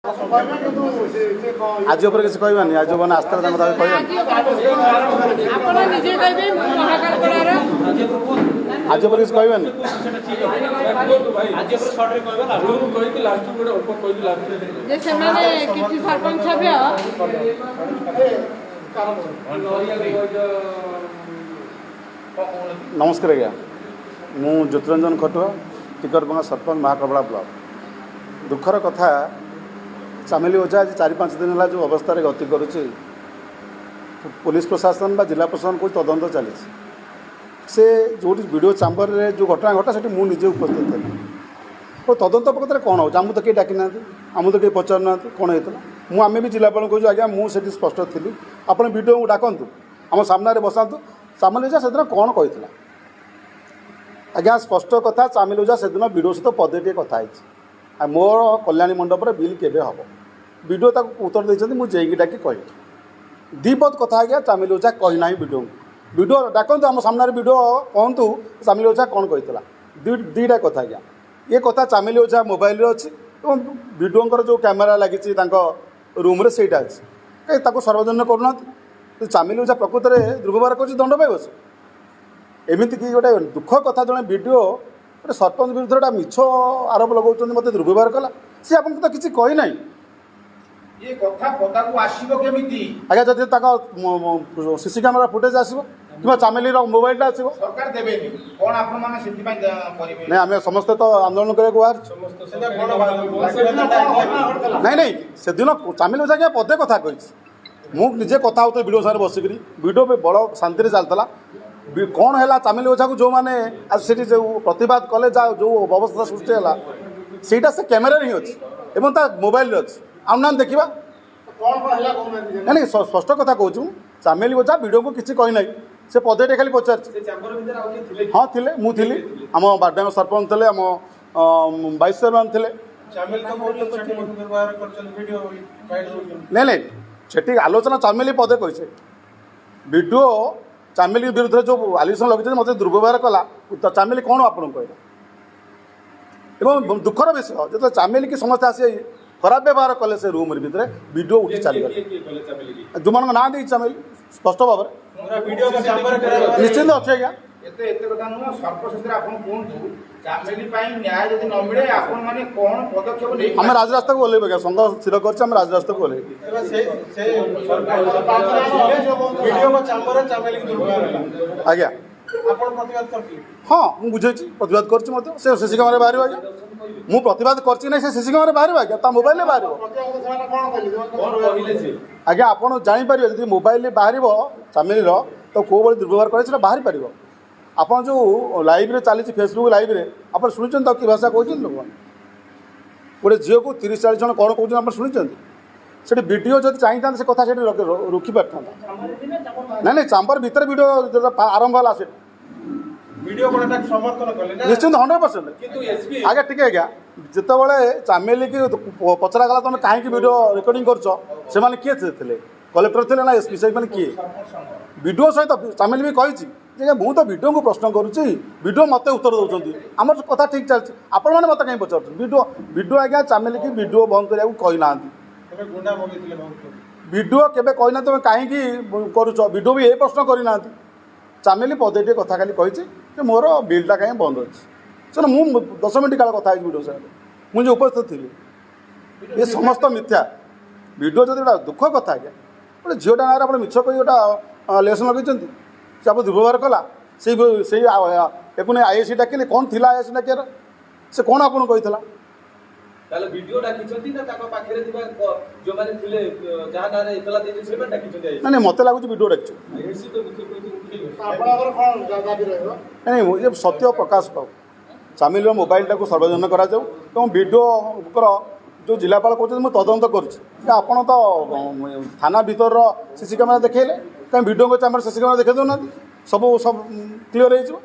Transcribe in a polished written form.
आज ऊपर किसी कहबानी आज मैंने आस्था आज ऊपर किसी कहबानी नमस्कार आज्ञा मु ज्योतिरंजन खटुआ टिकरबंगा सरपंच महाकबड़ा ब्लॉक दुखर कथा चामेली ओझा आज 4-5 दिन है जो अवस्था गति करुच्ची पुलिस प्रशासन बा जिला प्रशासन को तदंत चली से जो वीडियो चैम्बर रे जो घटना घटा से मुझे उपस्थित थी तो तदंत प्रकृत कौन हो आमको तो कहीं डाकी ना आमको तो कहीं पचार ना कौन होता मुझे भी जिलापाल कहूँ आज्ञा मुझे स्पष्ट थी आप वीडियो को डाकतु आम सामने बसातु चामेली ओझा से कौन कही आज्ञा स्पष्ट कथा चामेली ओझा से वीडियो सहित पदे टे कथा मोर कल्याणी मंडप बिल केबे हम वीडियो तक उत्तर देते मुझे डाकी कह दीपद कथा आज्ञा चामेली ओझा कहना वीडियो डाकतु आम सामने वीडियो कहतु चामेली ओझा कौन कही दीटा कथा आज्ञा ये कथा चामेली ओझा मोबाइल अच्छी वीडियो जो कैमेरा लगी रूम से अच्छी कहीं सर्वजन करना चामेली ओझा प्रकृत में दुर्व्यवहार कर दंड पाइब से एमती कि गोटे दुख कथा जड़े वीडियो गोटे सरपंच विरुद्ध गोटे मिछ आरोप लगे मत दुर्व्यवहार कला सी आपको तो किसी कही ना ये कथा पदा को आसीबो केमिति आज्ञा जब सीसी कैमेरा फुटेज आसो कि चामेली मोबाइल आसो सरकार देबेनी कोन आपन माने सेति पय करिवे नहीं आम समस्त तो आंदोलन करके बाहर नहीं नहीं से दिन चामेली ओझा क्या पदे कथा कही मुझे कथा होते वीडियो सारे बसिक वीडियो पे बड़ शांति चलता कौन है चामेली ओझा को जो मैंने आज से जो प्रतिवाद कले जो अवस्था सृष्टि है ସେଇଟା से कैमेरा ही अच्छी एवं मोबाइल अच्छी आम देखा नहीं स्पष्ट कथा कहूँ चामेली ओझा वीडियो को किसी कही ना से पदेटे खाली पचार हाँ थे मुझे आम बारडांग सरपंच थे आम वाइस चेयरमैन थे नहीं नहीं सेठी आलोचना चामेली पदे कही वीडियो चामेली विरुद्ध जो आलिगेसन लगे मत दुर्व्यवहार कला चामेली कौन आपन कह एवं दुखर विषय जो चामेली की समस्या आसी खराब व्यवहार कले से रूम भितर वीडियो उठी चलीगला जो मान ना दी चामेली स्पष्ट भाव निश्चिंत अच्छे आज्ञा एते कथा नुह सर्वशेष आपन कोन चामेली पई न्याय जदि न मिले आपन माने कोन पदक्षेप नै हम राजरास्ता को ओल्लेबे संघ स्थिर करछ हम राजरास्ता को ओल्ले वीडियो को चैम्बर चामेली दुर्व्यवहार होला आज्ञा आपन प्रतिवाद करथि हाँ मुझे बुझे प्रतिवाद करछि मते से सीसी कैमरा बाहर आज्ञा मु प्रतिवाद करछि नै से सीसी कैमरा बाहर आज्ञा ता मोबाइल बाहर आज्ञा आपन जानि परिबे जदि मोबाइल बाहर चामेली रो तो को बळे दुर्व्यवहार करे से बाहर परिबो आपन जो लाइव रे चली फेसबुक लाइव रे आप शुणी कि भाषा कहते लोक गोटे झील को 30-40 जन कौन कहते आप शुणी से वीडियो जब चाहिए से कथा रोकी पार ना नहीं चांबर भीतर वीडियो आरंभ है से निश्चिंत 100% आगे टी आज्ञा जिते चामेली की पचरा गला तुम कहीं वीडियो रेकर्डिंग कर किए थे कलेक्टर थे ना एसपी से किए वीडियो सहित चामेली भी कही मुझे तो वीडियो को प्रश्न करुच्ची वीडियो मत उत्तर दौरान आम कथा ठीक चलती आपण मैंने मत कहीं पचार वीडियो आज्ञा चामेली की वीडियो बंद करने कही ना वीडियो केबे कहना तुम कहीं करुच वीडियो भी ये प्रश्न करना चामेली पदेटे कथा खाली कही मोर बिलटा कहीं बंद अच्छी चलो मुझे 10 मिनट काल कथा वीडियो से मुझे उपस्थित थी ये समस्त मिथ्या वीडियो जो गोटा दुख कथा आज्ञा गोटे झीटा ना आप मिछ कही गोटा लेसन लगे से आप दुर्व्यवहार कला से आईएससी डाकिले कौन थी आईएससी डाकियार से कौन आपन कही वीडियो डाकिछंती ना ताको पाखरे थिबा जो माने थिले जहा नारे इतला देछि से में डाकिछंती नहीं मत लगुच वीडियो डाकिछ आईएससी तो मुख्य कोइ आपनकर कोन जगह भी रहबो नहीं ये सत्य प्रकाश पाऊ चामेली मोबाइल टाक सर्वजन करा जाऊ एवं वीडियो जो जिलापाल कहते मुझे तदंत कर तो थाना भीतर सीसी कैमेरा देखले कहीं वीडियो को चैम्बर सीसी कैमेरा देखे दौना सब क्लीयर हो